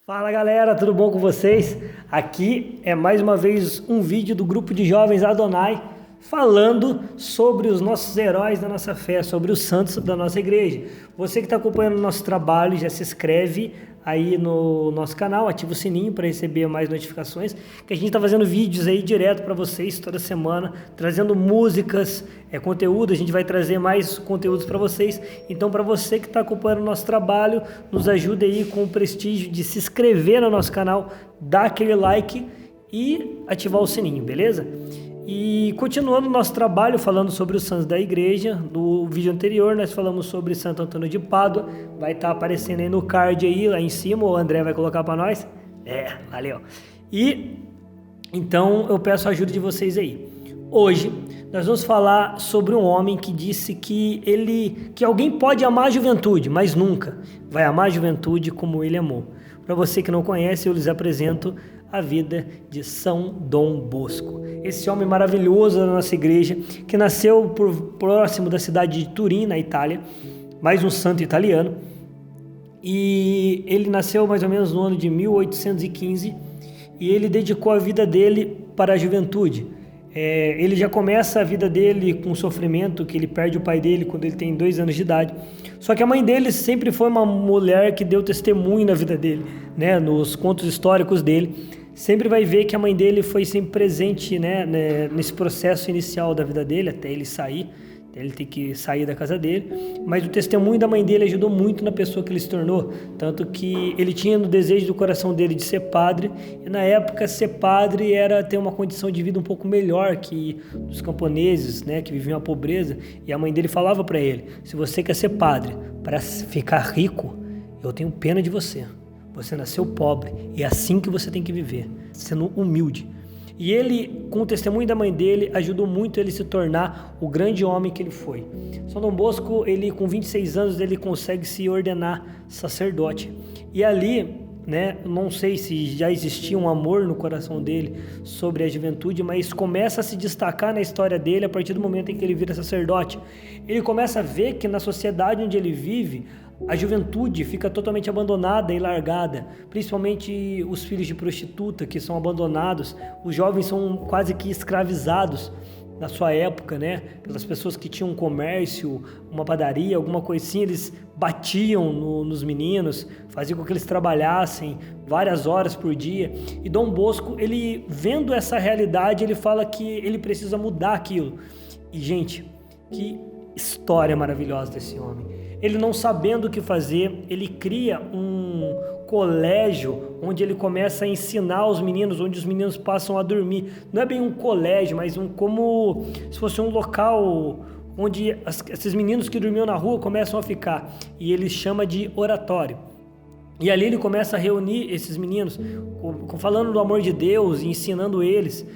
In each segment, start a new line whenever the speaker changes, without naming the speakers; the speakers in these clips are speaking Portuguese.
Fala galera, tudo bom com vocês? Aqui é mais uma vez um vídeo do grupo de jovens Adonai falando sobre os nossos heróis da nossa fé, sobre os santos da nossa igreja. Você que está acompanhando o nosso trabalho, já se inscreve aí no nosso canal, ativa o sininho para receber mais notificações, que a gente está fazendo vídeos aí direto para vocês toda semana, trazendo músicas, conteúdo, a gente vai trazer mais conteúdos para vocês. Então, para você que está acompanhando o nosso trabalho, nos ajude aí com o prestígio de se inscrever no nosso canal, dar aquele like e ativar o sininho, beleza? E continuando o nosso trabalho falando sobre os santos da igreja, no vídeo anterior nós falamos sobre Santo Antônio de Pádua, vai estar aparecendo aí no card aí, lá em cima, o André vai colocar para nós. Valeu. E então eu peço a ajuda de vocês aí. Hoje nós vamos falar sobre um homem que disse que alguém pode amar a juventude, mas nunca vai amar a juventude como ele amou. Para você que não conhece, eu lhes apresento a vida de São Dom Bosco. Esse homem maravilhoso da nossa igreja, que nasceu próximo da cidade de Turim, na Itália, mais um santo italiano, e ele nasceu mais ou menos no ano de 1815, e ele dedicou a vida dele para a juventude. Ele já começa a vida dele com sofrimento, que ele perde o pai dele quando ele tem 2 anos de idade. Só que a mãe dele sempre foi uma mulher que deu testemunho na vida dele, né? Nos contos históricos dele. Sempre vai ver que a mãe dele foi sempre presente, né, nesse processo inicial da vida dele, até ele sair, até ele ter que sair da casa dele. Mas o testemunho da mãe dele ajudou muito na pessoa que ele se tornou. Tanto que ele tinha no desejo do coração dele de ser padre. E na época, ser padre era ter uma condição de vida um pouco melhor que os camponeses, né, que viviam a pobreza. E a mãe dele falava para ele: se você quer ser padre para ficar rico, eu tenho pena de você. Você nasceu pobre e é assim que você tem que viver, sendo humilde. E ele, com o testemunho da mãe dele, ajudou muito ele a se tornar o grande homem que ele foi. São Dom Bosco, ele com 26 anos, ele consegue se ordenar sacerdote. E ali, né, não sei se já existia um amor no coração dele sobre a juventude, mas começa a se destacar na história dele a partir do momento em que ele vira sacerdote. Ele começa a ver que na sociedade onde ele vive, a juventude fica totalmente abandonada e largada, principalmente os filhos de prostituta que são abandonados. Os jovens são quase que escravizados na sua época, né? Pelas pessoas que tinham um comércio, uma padaria, alguma coisa assim, eles batiam nos meninos, faziam com que eles trabalhassem várias horas por dia. E Dom Bosco, ele vendo essa realidade, ele fala que ele precisa mudar aquilo. E gente, que história maravilhosa desse homem. Ele, não sabendo o que fazer, ele cria um colégio onde ele começa a ensinar os meninos, onde os meninos passam a dormir. Não é bem um colégio, mas como se fosse um local onde esses meninos que dormiam na rua começam a ficar. E ele chama de oratório. E ali ele começa a reunir esses meninos, falando do amor de Deus e ensinando eles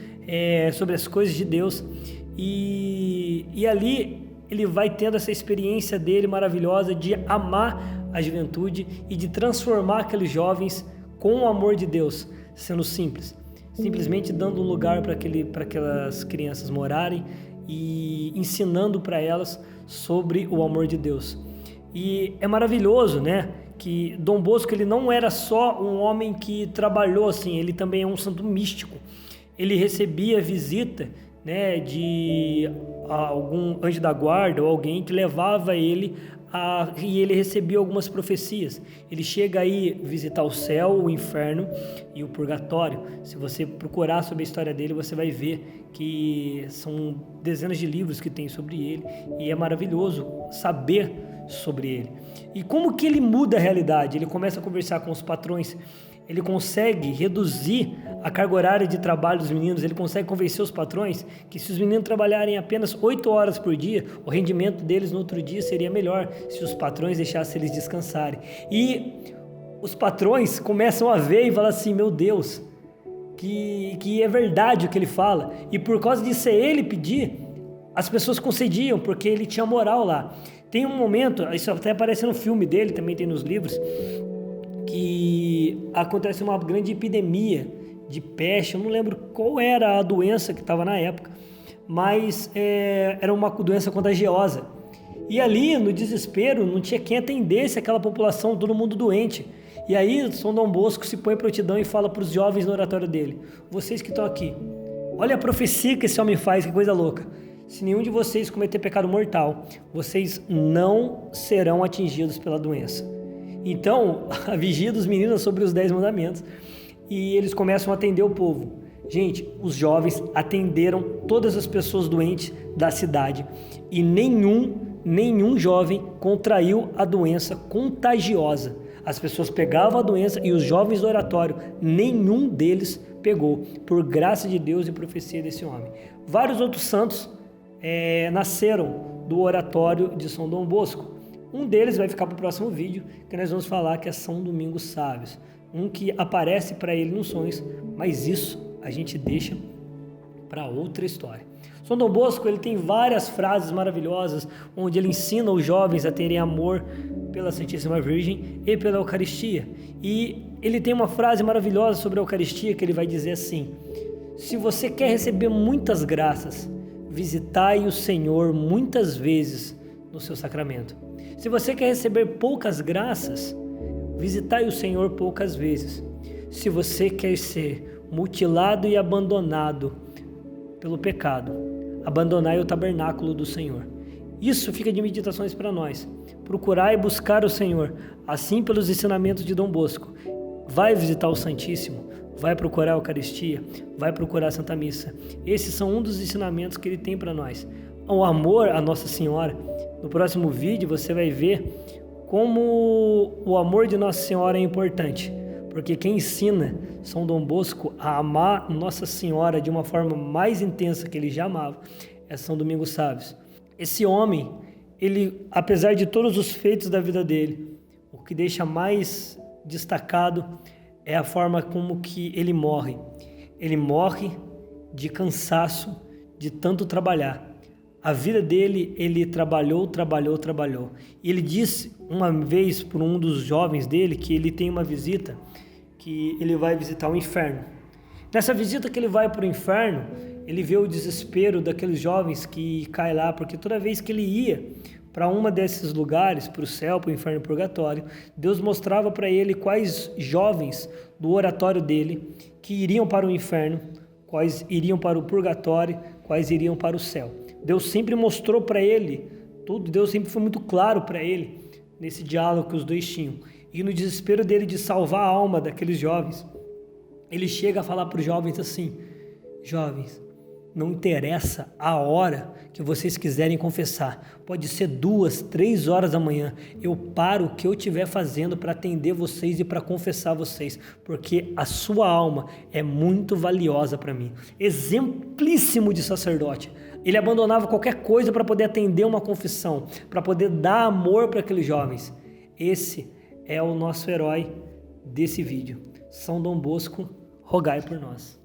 sobre as coisas de Deus. E ali ele vai tendo essa experiência dele maravilhosa de amar a juventude e de transformar aqueles jovens com o amor de Deus, sendo simples, simplesmente dando um lugar para aquelas crianças morarem e ensinando para elas sobre o amor de Deus. E é maravilhoso, né, que Dom Bosco, ele não era só um homem que trabalhou assim, ele também é um santo místico. Ele recebia visita, né, de algum anjo da guarda ou alguém que levava ele e ele recebia algumas profecias. Ele chega aí visitar o céu, o inferno e o purgatório. Se você procurar sobre a história dele, você vai ver que são dezenas de livros que tem sobre ele e é maravilhoso saber sobre ele. E como que ele muda a realidade? Ele começa a conversar com os patrões. Ele consegue reduzir a carga horária de trabalho dos meninos, ele consegue convencer os patrões que se os meninos trabalharem apenas 8 horas por dia, o rendimento deles no outro dia seria melhor se os patrões deixassem eles descansarem. E os patrões começam a ver e falar assim: meu Deus, que é verdade o que ele fala. E por causa de ser ele pedir, as pessoas concediam, porque ele tinha moral lá. Tem um momento, isso até aparece no filme dele, também tem nos livros, que acontece uma grande epidemia de peste. Eu não lembro qual era a doença que estava na época, mas era uma doença contagiosa. E ali, no desespero, não tinha quem atendesse aquela população, todo mundo doente. E aí São Dom Bosco se põe em prontidão e fala para os jovens no oratório dele: vocês que estão aqui, olha a profecia que esse homem faz, que coisa louca. Se nenhum de vocês cometer pecado mortal, vocês não serão atingidos pela doença. Então, a vigia dos meninos sobre os 10 mandamentos, e eles começam a atender o povo. Gente, os jovens atenderam todas as pessoas doentes da cidade e nenhum jovem contraiu a doença contagiosa. As pessoas pegavam a doença e os jovens do oratório, nenhum deles pegou, por graça de Deus e profecia desse homem. Vários outros santos nasceram do oratório de São Dom Bosco. Um deles vai ficar para o próximo vídeo, que nós vamos falar, que é São Domingos Sábios. Um que aparece para ele nos sonhos, mas isso a gente deixa para outra história. São Dom Bosco, ele tem várias frases maravilhosas, onde ele ensina os jovens a terem amor pela Santíssima Virgem e pela Eucaristia. E ele tem uma frase maravilhosa sobre a Eucaristia, que ele vai dizer assim: se você quer receber muitas graças, visitai o Senhor muitas vezes no seu sacramento. Se você quer receber poucas graças, visitai o Senhor poucas vezes. Se você quer ser mutilado e abandonado pelo pecado, abandonai o tabernáculo do Senhor. Isso fica de meditações para nós. Procurai e buscar o Senhor, assim pelos ensinamentos de Dom Bosco. Vai visitar o Santíssimo, vai procurar a Eucaristia, vai procurar a Santa Missa. Esses são um dos ensinamentos que ele tem para nós. O amor à Nossa Senhora. No próximo vídeo você vai ver como o amor de Nossa Senhora é importante. Porque quem ensina São Dom Bosco a amar Nossa Senhora de uma forma mais intensa que ele já amava é São Domingos Sábios. Esse homem, ele, apesar de todos os feitos da vida dele, o que deixa mais destacado é a forma como que ele morre. Ele morre de cansaço, de tanto trabalhar. A vida dele, ele trabalhou. E ele disse uma vez por um dos jovens dele que ele tem uma visita, que ele vai visitar o inferno. Nessa visita que ele vai para o inferno, ele vê o desespero daqueles jovens que caem lá, porque toda vez que ele ia para uma desses lugares, para o céu, para o inferno e para o purgatório, Deus mostrava para ele quais jovens do oratório dele que iriam para o inferno, quais iriam para o purgatório, quais iriam para o céu. Deus sempre mostrou para ele tudo, Deus sempre foi muito claro para ele nesse diálogo que os dois tinham. E no desespero dele de salvar a alma daqueles jovens, ele chega a falar para os jovens assim: jovens, não interessa a hora que vocês quiserem confessar, pode ser 2, 3 horas da manhã, eu paro o que eu estiver fazendo para atender vocês e para confessar vocês, porque a sua alma é muito valiosa para mim. Exemplíssimo de sacerdote. Ele abandonava qualquer coisa para poder atender uma confissão, para poder dar amor para aqueles jovens. Esse é o nosso herói desse vídeo. São Dom Bosco, rogai por nós.